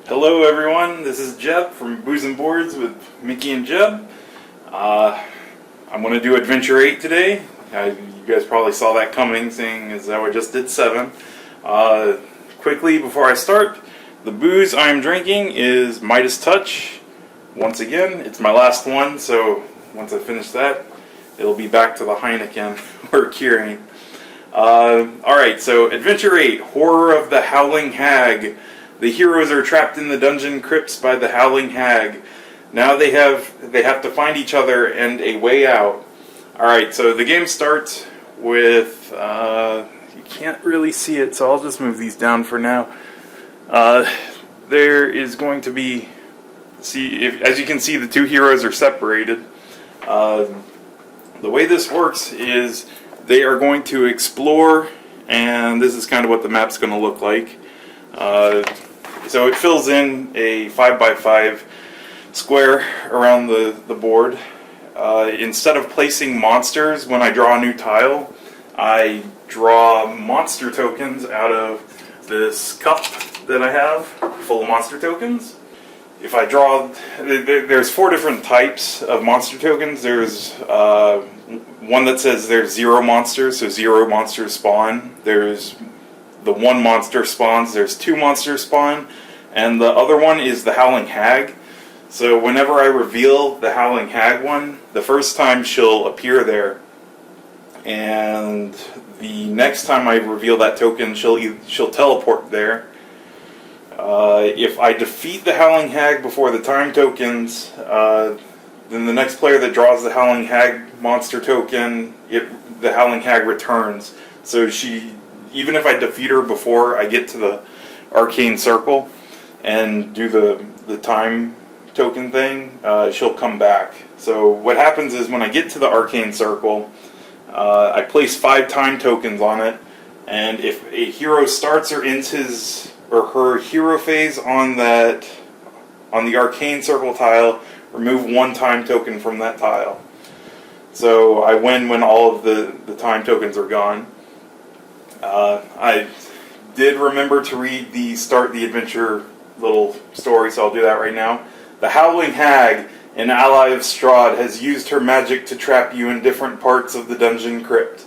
Hello everyone, this is Jeb from Booze and Boards with Mickey and Jeb. I'm going to do Adventure 8 today. You guys probably saw that coming, seeing as how I just did 7. Quickly, before I start, the booze I'm drinking is Midas Touch. Once again, it's my last one, so once I finish that, it'll be back to the Heineken or Kirin. Alright, so Adventure 8, Horror of the Howling Hag. The heroes are trapped in the dungeon crypts by the Howling Hag. Now they have to find each other and a way out. Alright, so the game starts with, you can't really see it, so I'll just move these down for now. There is going to be, as you can see, the two heroes are separated. The way this works is they are going to explore, and this is kind of what the map's going to look like. So it fills in a 5x5 square around the board. Instead of placing monsters when I draw a new tile, I draw monster tokens out of this cup that I have full of monster tokens. If I draw, there's 4 different types of monster tokens. There's one that says there's 0 monsters, so 0 monsters spawn. There's the 1 monster spawns, there's 2 monsters spawn, and the other one is the Howling Hag. So whenever I reveal the Howling Hag one, the first time she'll appear there, and the next time I reveal that token, she'll teleport there. If I defeat the Howling Hag before the time tokens, then the next player that draws the Howling Hag monster token, the Howling Hag returns. So even if I defeat her before I get to the arcane circle and do the time token thing, she'll come back. So what happens is when I get to the arcane circle, I place 5 time tokens on it, and if a hero starts or ends his or her hero phase on the arcane circle tile, remove 1 time token from that tile. So I win when all of the time tokens are gone. I did remember to read the Start the Adventure little story, so I'll do that right now. The Howling Hag, an ally of Strahd, has used her magic to trap you in different parts of the dungeon crypt.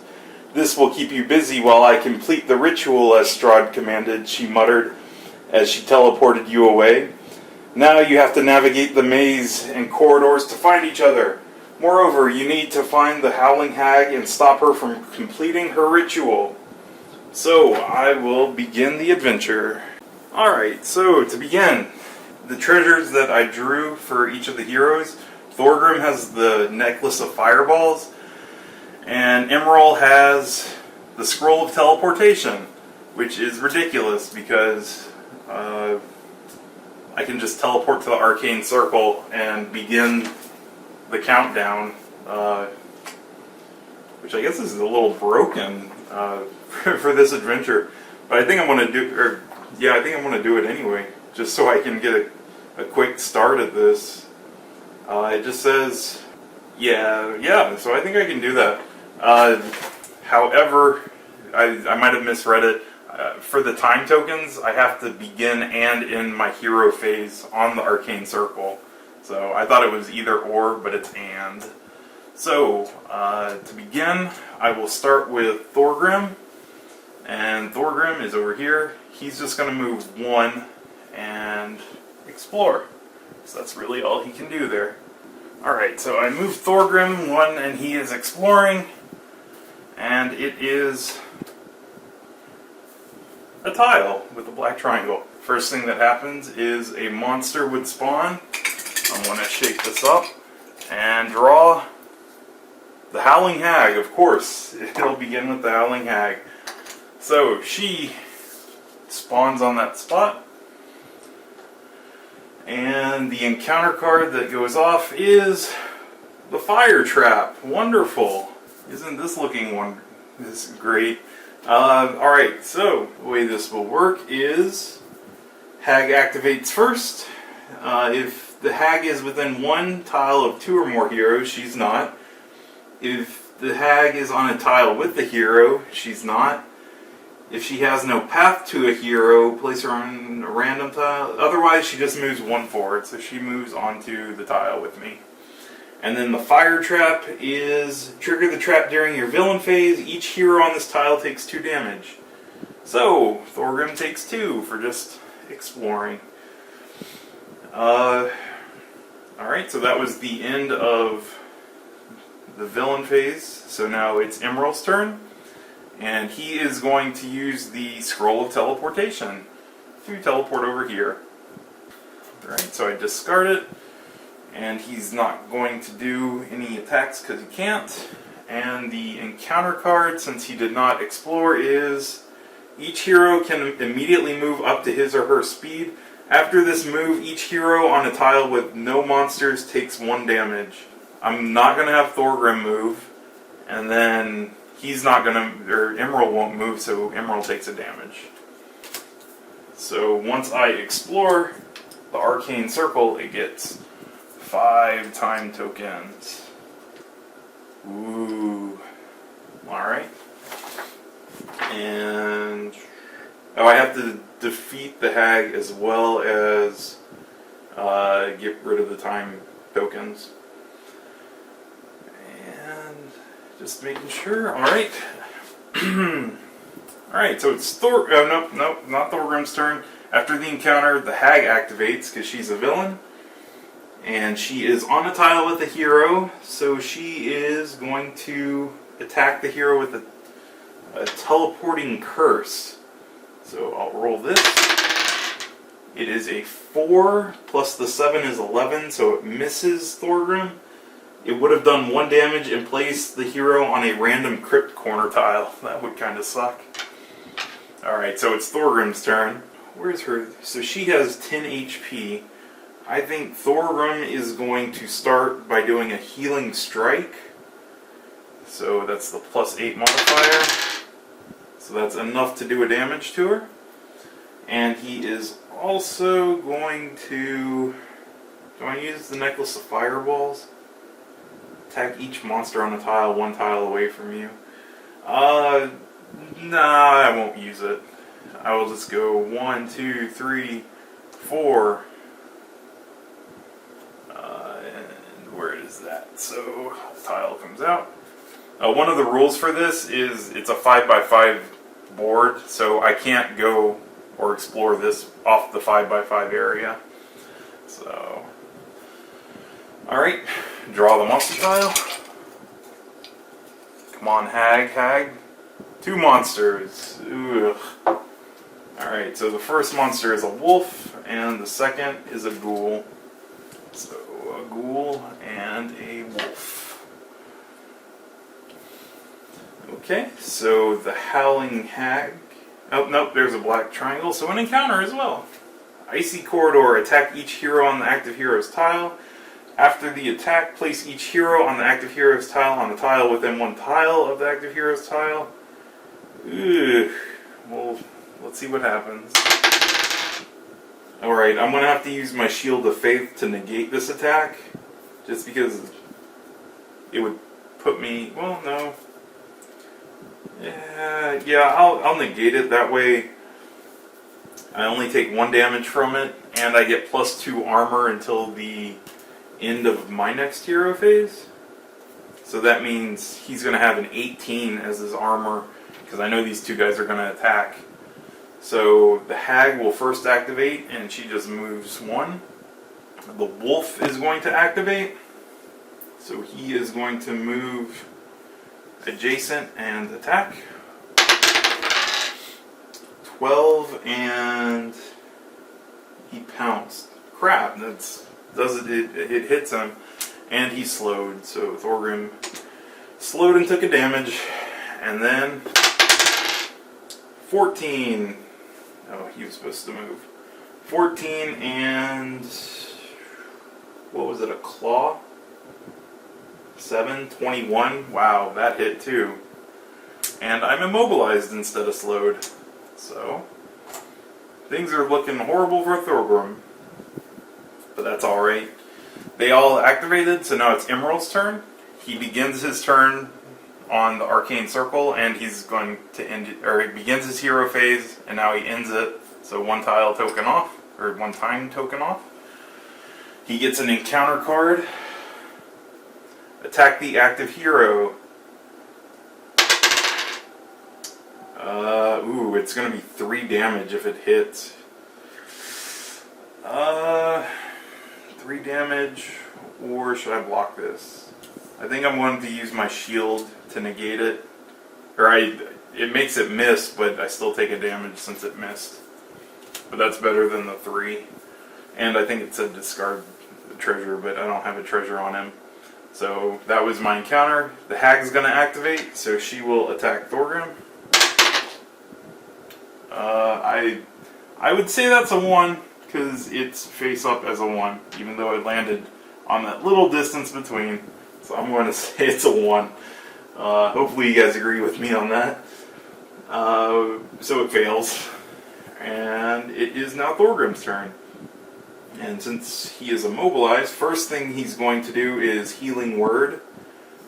This will keep you busy while I complete the ritual as Strahd commanded, she muttered as she teleported you away. Now you have to navigate the maze and corridors to find each other. Moreover, you need to find the Howling Hag and stop her from completing her ritual. So, I will begin the adventure. Alright, so to begin, the treasures that I drew for each of the heroes, Thorgrim has the necklace of fireballs, and Emerald has the scroll of teleportation, which is ridiculous because I can just teleport to the arcane circle and begin the countdown, which I guess is a little broken for this adventure, but I think I'm going to do, I think I'm going to do it anyway, just so I can get a quick start at this. It just says, so I think I can do that. However, I might have misread it. For the time tokens, I have to begin and end my hero phase on the arcane circle. So I thought it was either or, but it's and. So, to begin, I will start with Thorgrim. And Thorgrim is over here. He's just going to move 1 and explore. So that's really all he can do there. Alright, so I moved Thorgrim 1 and he is exploring. And it is a tile with a black triangle. First thing that happens is a monster would spawn. I'm going to shake this up and draw the Howling Hag, of course. It'll begin with the Howling Hag. So she spawns on that spot. And the encounter card that goes off is the Fire Trap. Wonderful. Isn't this looking this is great? Alright, so the way this will work is Hag activates first. If the Hag is within 1 tile of 2 or more heroes, she's not. If the Hag is on a tile with the hero, she's not. If she has no path to a hero, place her on a random tile. Otherwise, she just moves one forward, so she moves onto the tile with me. And then the fire trap is trigger the trap during your villain phase. Each hero on this tile takes 2 damage. So, Thorgrim takes 2 for just exploring. Alright, so that was the end of the villain phase. So now it's Emerald's turn. And he is going to use the Scroll of Teleportation to teleport over here. Alright, so I discard it. And he's not going to do any attacks because he can't. And the encounter card, since he did not explore, is each hero can immediately move up to his or her speed. After this move, each hero on a tile with no monsters takes 1 damage. I'm not going to have Thorgrim move. And then he's not going to, or Emerald won't move, so Emerald takes a damage. So once I explore the Arcane Circle, it gets 5 time tokens. Ooh. Alright. And I have to defeat the hag as well as get rid of the time tokens. And just making sure. Alright. Alright, so it's nope, not Thorgrim's turn. After the encounter, the hag activates because she's a villain. And she is on a tile with a hero, so she is going to attack the hero with a teleporting curse. So I'll roll this. It is a 4 plus the 7 is 11, so it misses Thorgrim. It would have done 1 damage and placed the hero on a random crypt corner tile. That would kind of suck. Alright, so it's Thorgrim's turn. Where's her? So she has 10 HP. I think Thorgrim is going to start by doing a healing strike. So that's the +8 modifier. So that's enough to do a damage to her. And he is also going to... Do I use the Necklace of Fireballs? Attack each monster on a tile 1 tile away from you. Nah, I won't use it. I will just go 1, 2, 3, 4... where is that? So, the tile comes out. One of the rules for this is it's a 5x5 board, so I can't go or explore this off the 5x5 area. So, alright, draw the monster tile. Come on, hag. 2 monsters. Ugh. Alright, so the first monster is a wolf, and the second is a ghoul. So, a ghoul and a wolf. Okay, so the Howling Hag. Oh, nope, there's a black triangle, so an encounter as well. Icy Corridor. Attack each hero on the active hero's tile. After the attack, place each hero on the active hero's tile on a tile within 1 tile of the active hero's tile. Ugh. Well, let's see what happens. Alright, I'm going to have to use my Shield of Faith to negate this attack. Just because it would put me... Well, no. Yeah, I'll negate it. That way I only take 1 damage from it. And I get +2 armor until the end of my next hero phase. So that means he's going to have an 18 as his armor. Because I know these 2 guys are going to attack. So the hag will first activate, and she just moves 1. The wolf is going to activate, so he is going to move adjacent and attack. 12, and he pounced. Crap, it hits him, and he's slowed. So Thorgrim slowed and took a damage, and then 14. Oh, he was supposed to move. 14 and... What was it, a claw? 7, 21. Wow, that hit too. And I'm immobilized instead of slowed. So, things are looking horrible for Thorgrim. But that's alright. They all activated, so now it's Emerald's turn. He begins his turn on the arcane circle, and he's going to end it, or he begins his hero phase, and now he ends it. So one tile token off, or one time token off. He gets an encounter card. Attack the active hero. Ooh, it's going to be 3 damage if it hits. 3 damage, or should I block this? I think I'm going to use my shield to negate it. Or it makes it miss, but I still take a damage since it missed. But that's better than the 3. And I think it said discard the treasure, but I don't have a treasure on him. So that was my encounter. The hag's going to activate, so she will attack Thorgrim. I would say that's a 1, because it's face up as a 1, even though it landed on that little distance between. So I'm going to say it's a 1. Hopefully you guys agree with me on that. So it fails. And it is now Thorgrim's turn. And since he is immobilized, first thing he's going to do is Healing Word.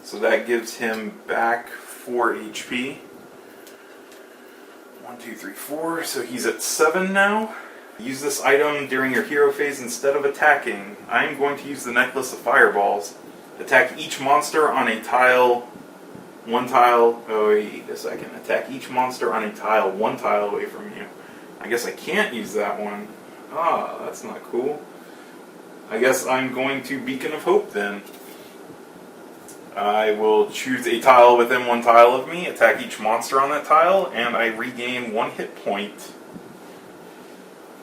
So that gives him back 4 HP. 1, 2, 3, 4. So he's at 7 now. Use this item during your hero phase instead of attacking. I'm going to use the Necklace of Fireballs. Attack each monster on a tile. 1 tile. Oh, wait a second. Attack each monster on a tile 1 tile away from you. I guess I can't use that one. Ah, that's not cool. I guess I'm going to Beacon of Hope then. I will choose a tile within 1 tile of me, attack each monster on that tile, and I regain 1 hit point.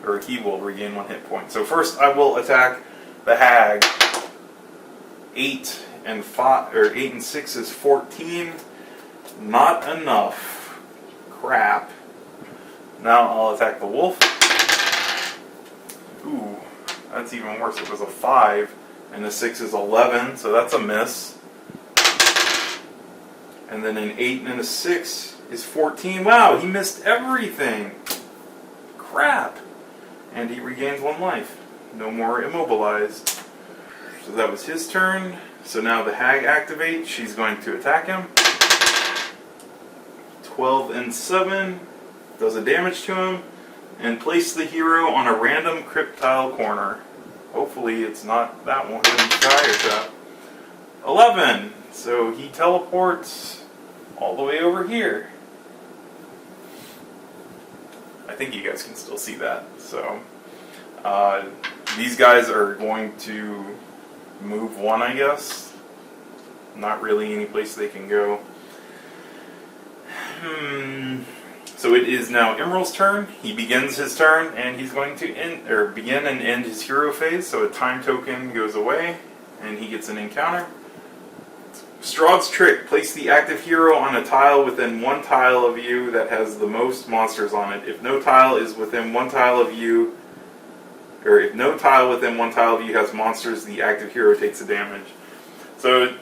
Or he will regain 1 hit point. So first I will attack the hag. 8 and 5, or 8 and 6 is 14. Not enough. Crap. Now I'll attack the wolf. Ooh, that's even worse. It was a 5, and the 6 is 11, so that's a miss. And then an 8 and a 6 is 14. Wow, he missed everything. Crap. And he regains 1 life. No more immobilized. So that was his turn. So now the hag activates. She's going to attack him. 12 and 7 does a damage to him. And place the hero on a random crypt tile corner. Hopefully it's not that one. Fire trap. 11. So he teleports all the way over here. I think you guys can still see that. So these guys are going to move 1, I guess. Not really any place they can go. So it is now Emerald's turn. He begins his turn, and he's going to begin and end his hero phase. So a time token goes away, and he gets an encounter. Strahd's trick. Place the active hero on a tile within 1 tile of you that has the most monsters on it. If no tile is within 1 tile of you, or if no tile within 1 tile of you has monsters, the active hero takes the damage. So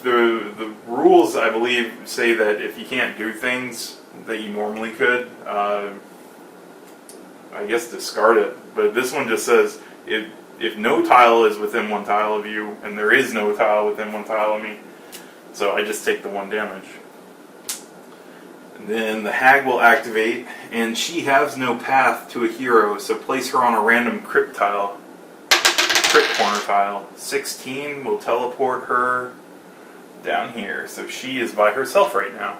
the rules, I believe, say that if you can't do things that you normally could, I guess discard it. But this one just says if no tile is within 1 tile of you, and there is no tile within 1 tile of me, so I just take the 1 damage. And then the hag will activate, and she has no path to a hero, so place her on a random crypt tile. Crypt corner tile. 16 will teleport her down here, so she is by herself right now.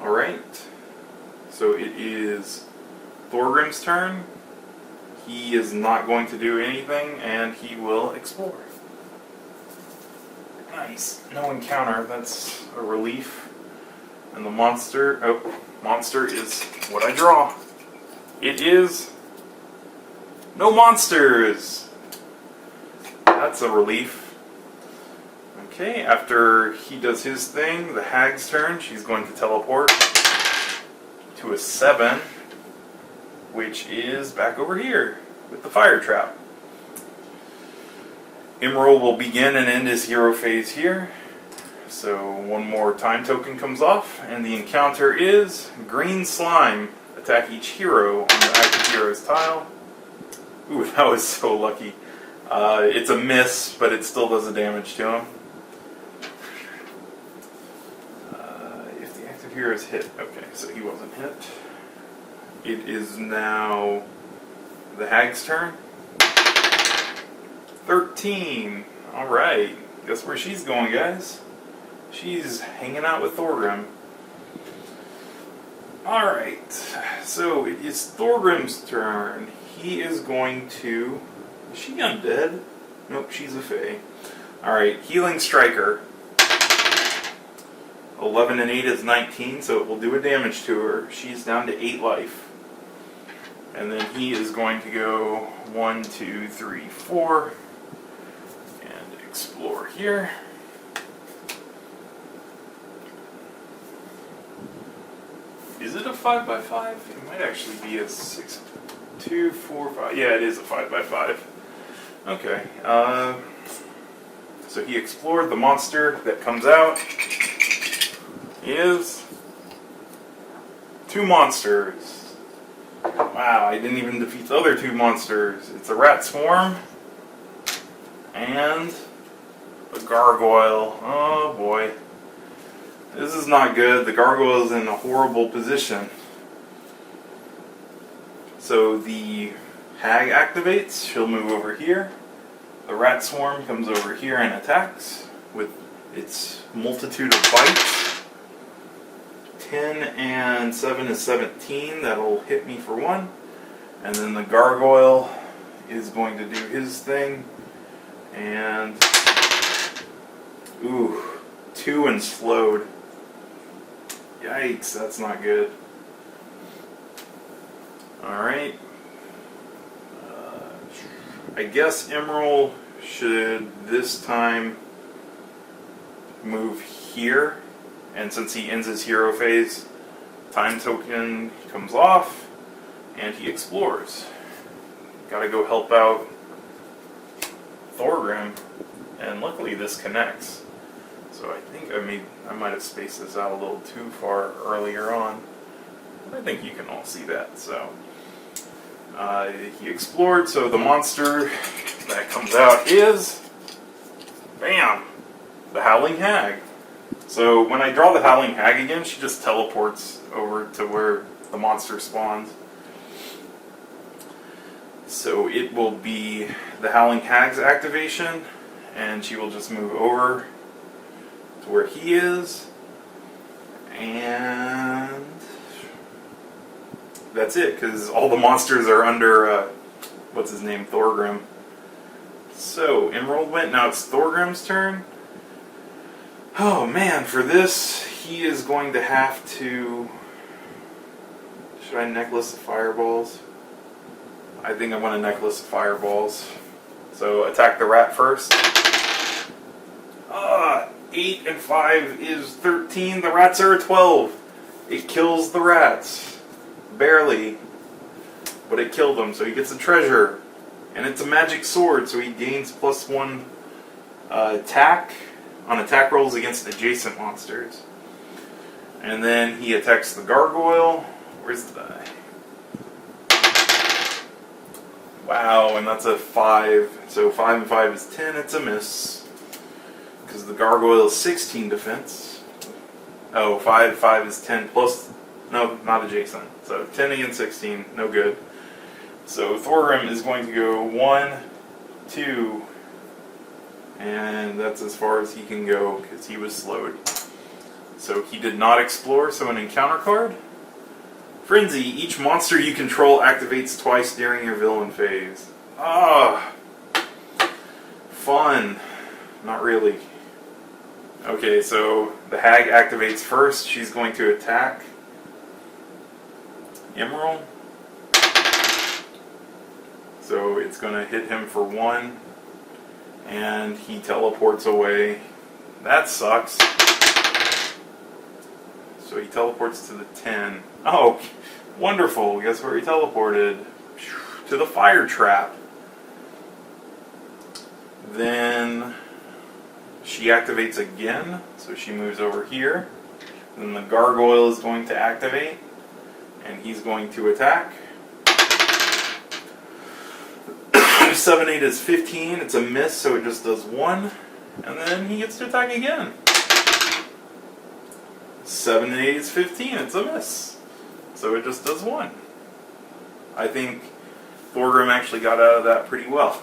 Alright. So it is Thorgrim's turn. He is not going to do anything, and he will explore. Nice. No encounter. That's a relief. And the monster... Oh, monster is what I draw. It is... No monsters! That's a relief. Okay, after he does his thing, the hag's turn. She's going to teleport to a 7, which is back over here with the fire trap. Emerald will begin and end his hero phase here. So 1 more time token comes off, and the encounter is Green Slime. Attack each hero on the active hero's tile. Ooh, that was so lucky. It's a miss, but it still does the damage to him. If the active hero is hit, okay, so he wasn't hit. It is now the Hag's turn. 13. Alright. Guess where she's going, guys? She's hanging out with Thorgrim. Alright. So it is Thorgrim's turn. He is going to... Is she undead? Nope, she's a fae. Alright, Healing Striker. 11 and 8 is 19, so it will do a damage to her. She's down to 8 life. And then he is going to go 1, 2, 3, 4. And explore here. Is it a 5x5? It might actually be a 6, 2, 4, 5. Yeah, it is a 5x5. Okay. So he explored. The monster that comes out is 2 monsters. Wow, I didn't even defeat the other 2 monsters. It's a rat swarm and a gargoyle. Oh boy. This is not good. The gargoyle is in a horrible position. So the hag activates. She'll move over here. The rat swarm comes over here and attacks with its multitude of bites. 10 and 7 is 17. That'll hit me for 1. And then the gargoyle is going to do his thing. And... ooh, 2 and slowed. Yikes, that's not good. Alright. I guess Emerald should this time move here. And since he ends his hero phase, time token comes off and he explores. Gotta go help out Thorgrim. And luckily this connects. So I think I might have spaced this out a little too far earlier on. I think you can all see that. So he explored. So the monster that comes out is, bam, the Howling Hag. So when I draw the Howling Hag again, she just teleports over to where the monster spawns. So it will be the Howling Hag's activation, and she will just move over to where he is, and that's it, because all the monsters are under, what's his name, Thorgrim. So, Emerald went, now it's Thorgrim's turn. Oh man, for this, he is going to have to... Should I necklace the fireballs? I think I want to necklace the fireballs. So, attack the rat first. 8 and 5 is 13. The rats are a 12. It kills the rats. Barely. But it killed him, so he gets a treasure. And it's a magic sword, so he gains +1 attack on attack rolls against adjacent monsters. And then he attacks the gargoyle. Where's the die? Wow, and that's a 5. So 5 and 5 is 10. It's a miss. Because the gargoyle is 16 defense. Oh, 5 is 10 plus... No, not adjacent. So 10 against 16, no good. So Thorgrim is going to go 1, 2, and that's as far as he can go because he was slowed. So he did not explore, so an encounter card. Frenzy, each monster you control activates twice during your villain phase. Ah, fun. Not really. Okay, so the hag activates first. She's going to attack Emerald. So it's going to hit him for 1. And he teleports away. That sucks. So he teleports to the 10. Oh, wonderful. Guess where he teleported? To the fire trap. Then she activates again. So she moves over here. Then the gargoyle is going to activate. And he's going to attack. 7, 8 is 15. It's a miss, so it just does 1. And then he gets to attack again. 7 and 8 is 15. It's a miss. So it just does 1. I think Thorgrim actually got out of that pretty well.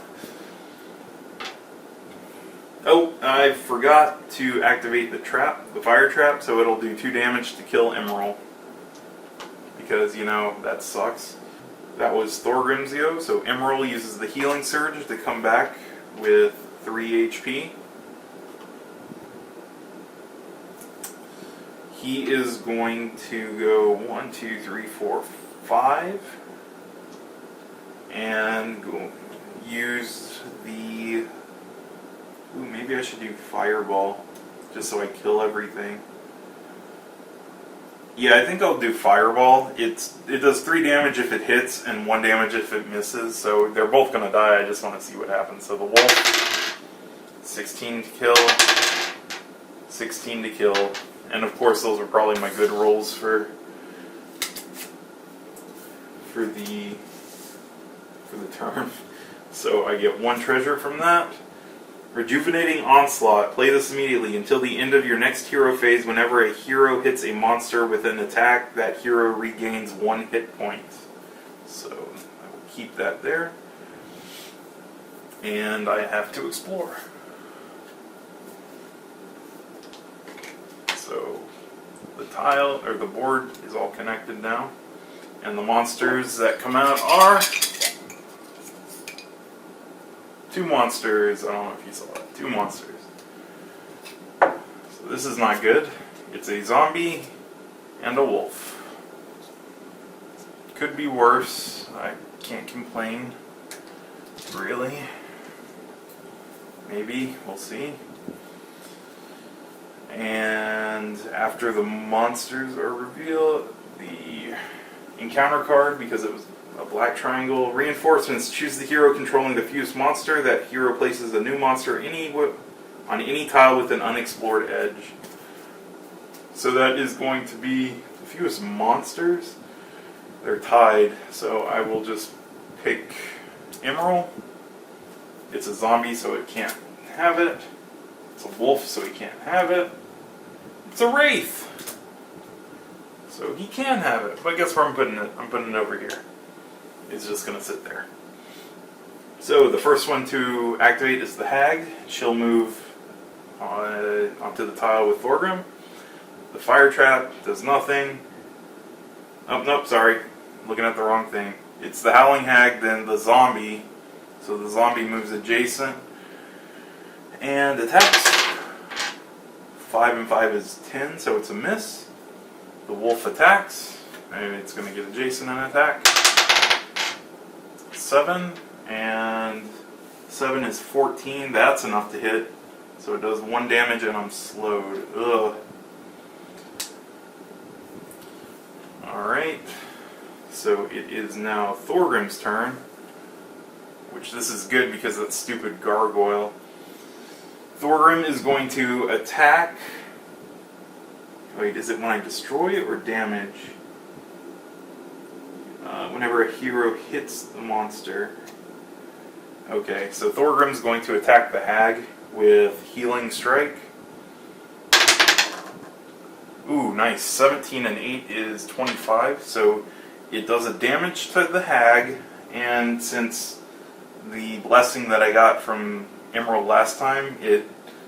Oh, I forgot to activate the trap, the fire trap, so it'll do 2 damage to kill Emerald. Because, you know, that sucks. That was Thorgrim's go, so Emerald uses the healing surge to come back with 3 HP. He is going to go 1, 2, 3, 4, 5. And go use the... Ooh, maybe I should do Fireball, just so I kill everything. Yeah, I think I'll do Fireball. It does 3 damage if it hits, and 1 damage if it misses, so they're both going to die. I just want to see what happens. So the Wolf, 16 to kill, 16 to kill, and of course those are probably my good rolls for the turn. So I get 1 treasure from that. Rejuvenating Onslaught. Play this immediately until the end of your next hero phase. Whenever a hero hits a monster with an attack, that hero regains 1 hit point. So I will keep that there. And I have to explore. So the tile, or the board, is all connected now. And the monsters that come out are... 2 monsters. I don't know if you saw that. 2 monsters. So this is not good. It's a zombie and a wolf. Could be worse. I can't complain. Really. Maybe. We'll see. And after the monsters are revealed, the encounter card, because it was a black triangle. Reinforcements. Choose the hero controlling the fused monster. That hero places a new monster on any tile with an unexplored edge. So that is going to be the fused monsters. They're tied, so I will just pick Emerald. It's a zombie, so it can't have it. It's a wolf, so he can't have it. It's a wraith, so he can have it. But guess where I'm putting it? I'm putting it over here. It's just going to sit there. So the first one to activate is the Hag. She'll move onto the tile with Thorgrim. The fire trap does nothing. Oh, nope, sorry. Looking at the wrong thing. It's the Howling Hag, then the zombie. So the zombie moves adjacent and attacks. 5 and 5 is 10, so it's a miss. The wolf attacks, and it's going to get adjacent and attack. 7, and 7 is 14. That's enough to hit. So it does 1 damage, and I'm slowed. Ugh. Alright. So it is now Thorgrim's turn. Which this is good because that stupid gargoyle. Thorgrim is going to attack. Wait, is it when I destroy or damage? Whenever a hero hits the monster. Okay, so Thorgrim's going to attack the Hag with Healing Strike. Ooh, nice. 17 and 8 is 25, so it does a damage to the Hag, and since the blessing that I got from Emerald last time,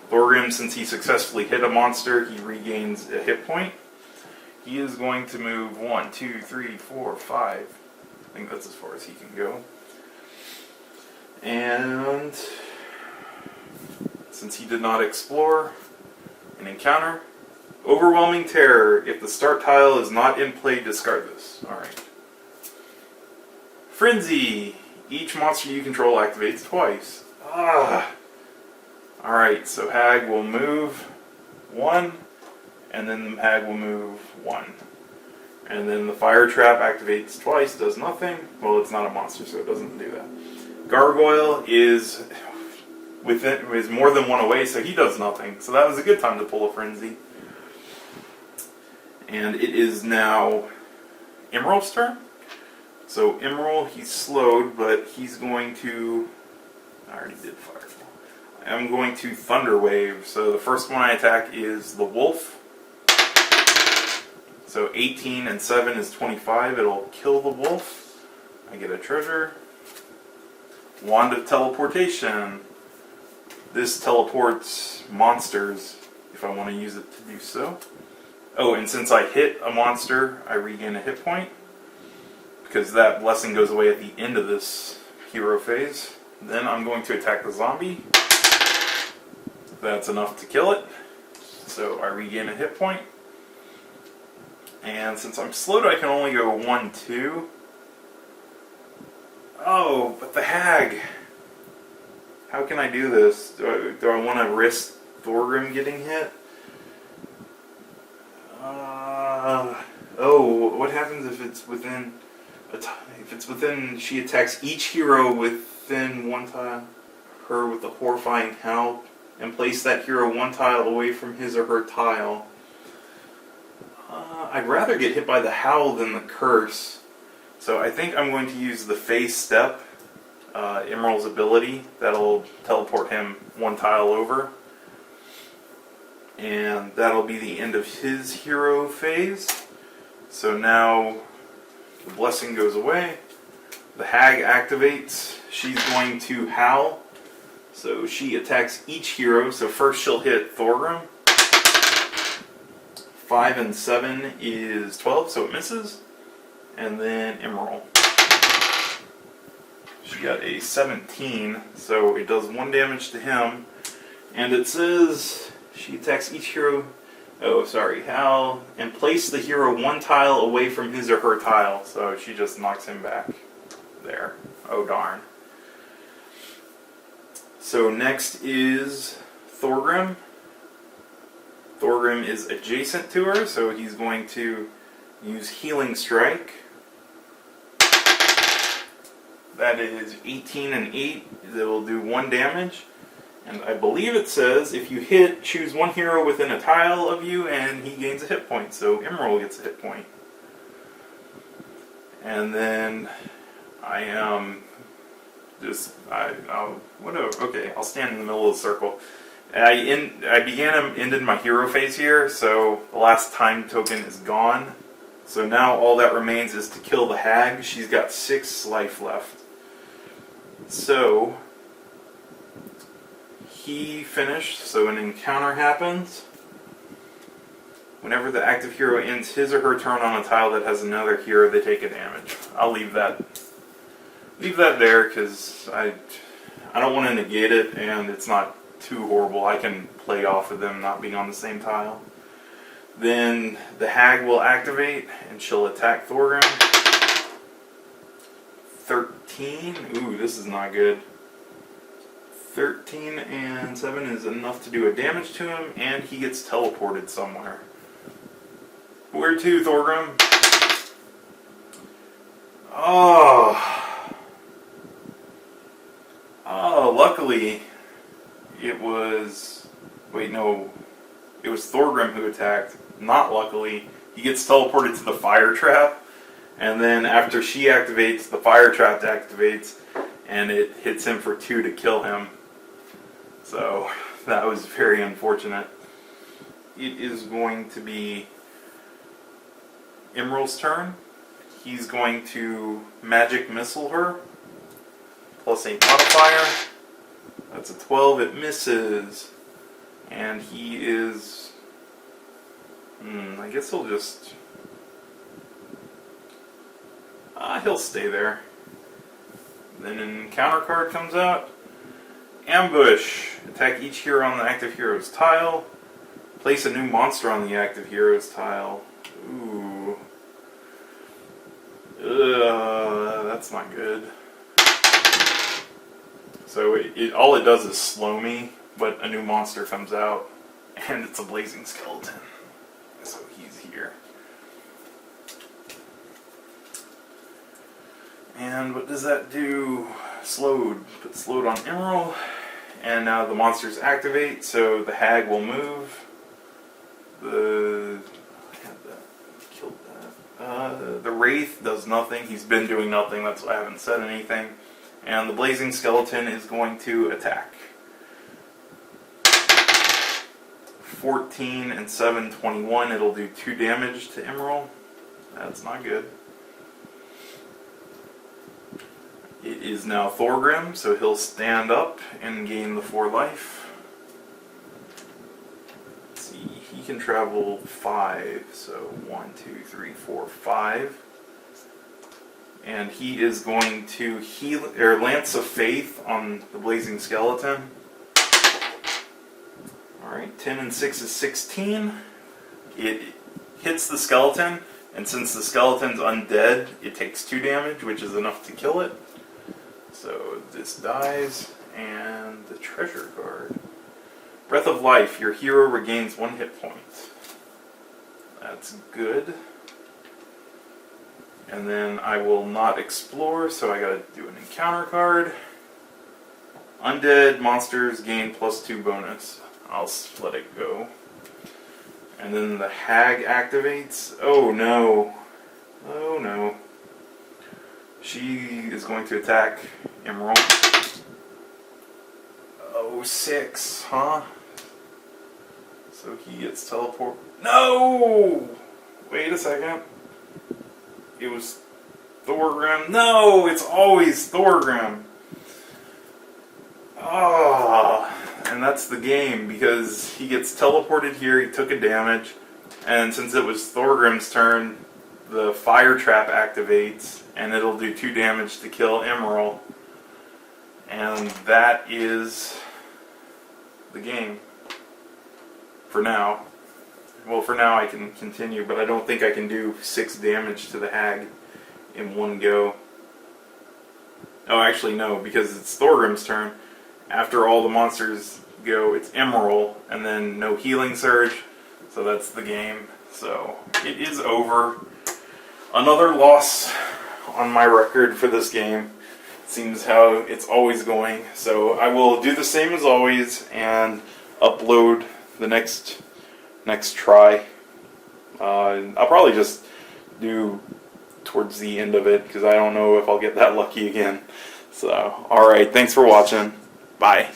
Thorgrim, since he successfully hit a monster, he regains a hit point. He is going to move 1, 2, 3, 4, 5. I think that's as far as he can go. And since he did not explore an encounter, Overwhelming Terror. If the start tile is not in play, discard this. Alright. Frenzy. Each monster you control activates twice. Alright, so Hag will move 1, and then the Hag will move 1. And then the fire trap activates twice, does nothing. Well, it's not a monster, so it doesn't do that. Gargoyle is more than 1 away, so he does nothing. So that was a good time to pull a Frenzy. And it is now Emerald's turn. So Emerald, he's slowed, but he's going to I already did Fireball. I'm going to Thunder Wave. So the first one I attack is the Wolf. So 18 and 7 is 25. It'll kill the Wolf. I get a treasure. Wand of Teleportation. This teleports monsters if I want to use it to do so. Oh, and since I hit a monster, I regain a hit point. Because that blessing goes away at the end of this hero phase. Then I'm going to attack the zombie. That's enough to kill it. So I regain a hit point. And since I'm slowed, I can only go 1, 2. Oh, but the Hag. How can I do this? Do I want to risk Thorgrim getting hit? Oh, what happens if it's within... If it's within... She attacks each hero within 1 tile. Her with the horrifying howl. And place that hero 1 tile away from his or her tile. I'd rather get hit by the howl than the curse. So I think I'm going to use the phase step, Emerald's ability. That'll teleport him 1 tile over. And that'll be the end of his hero phase. So now the blessing goes away. The Hag activates. She's going to howl. So she attacks each hero. So first she'll hit Thorgrim. 5 and 7 is 12, so it misses. And then Emerald. She got a 17, so it does 1 damage to him. And it says she attacks each hero. Oh, sorry, Hal. And place the hero 1 tile away from his or her tile. So she just knocks him back. There. Oh, darn. So next is Thorgrim. Thorgrim is adjacent to her, so he's going to use Healing Strike. That is 18 and 8. That will do 1 damage. And I believe it says if you hit, choose 1 hero within a tile of you, and he gains a hit point. So Emerald gets a hit point. And then I am whatever. Okay, I'll stand in the middle of the circle. I ended my hero phase here, so the last time token is gone. So now all that remains is to kill the Hag. She's got 6 life left. So he finished, so an encounter happens. Whenever the active hero ends his or her turn on a tile that has another hero, they take a damage. I'll leave that there because I don't want to negate it, and it's not too horrible. I can play off of them not being on the same tile. Then the Hag will activate, and she'll attack Thorgrim. 13. Ooh, this is not good. 13 and 7 is enough to do a damage to him, and he gets teleported somewhere. Where to, Thorgrim? Oh, luckily it was... Wait, no. It was Thorgrim who attacked. Not luckily. He gets teleported to the fire trap. And then after she activates, the fire trap activates. And it hits him for 2 to kill him. So that was very unfortunate. It is going to be Emerald's turn. He's going to magic missile her. Plus a modifier. That's a 12. It misses. And he is... I guess he'll just... he'll stay there. Then an encounter card comes out. Ambush. Attack each hero on the active hero's tile. Place a new monster on the active hero's tile. Ooh. That's not good. So all it does is slow me, but a new monster comes out, and it's a blazing skeleton. So he's here. And what does that do? Slowed. Put slowed on Emerald. And now the monsters activate, so the Hag will move. The Wraith does nothing. He's been doing nothing, that's why I haven't said anything. And the Blazing Skeleton is going to attack. 14 and 7, 21. It'll do 2 damage to Emerald. That's not good. It is now Thorgrim, so he'll stand up and gain the 4 life. Let's see, he can travel 5, so 1, 2, 3, 4, 5. And he is going to heal or Lance of Faith on the Blazing Skeleton. Alright, 10 and 6 is 16. It hits the skeleton, and since the skeleton's undead, it takes 2 damage, which is enough to kill it. So this dies, and the treasure card. Breath of Life, your hero regains 1 hit point. That's good. And then I will not explore, so I gotta do an encounter card. Undead monsters gain +2 bonus. I'll let it go. And then the Hag activates. Oh no. Oh no. She is going to attack Emerald. Oh, 6, huh? So he gets teleport. No! Wait a second. It was Thorgrim. No, it's always Thorgrim. Ah, and that's the game because he gets teleported here. He took a damage, and since it was Thorgrim's turn, the fire trap activates, and it'll do 2 damage to kill Emerald. And that is the game. For now. Well, for now I can continue, but I don't think I can do 6 damage to the Hag in one go. Oh, actually no, because it's Thorgrim's turn. After all the monsters go, it's Emerald, and then no healing surge. So that's the game. So it is over. Another loss on my record for this game. Seems how it's always going. So I will do the same as always and upload the next try. I'll probably just do towards the end of it because I don't know if I'll get that lucky again. So, alright, thanks for watching. Bye.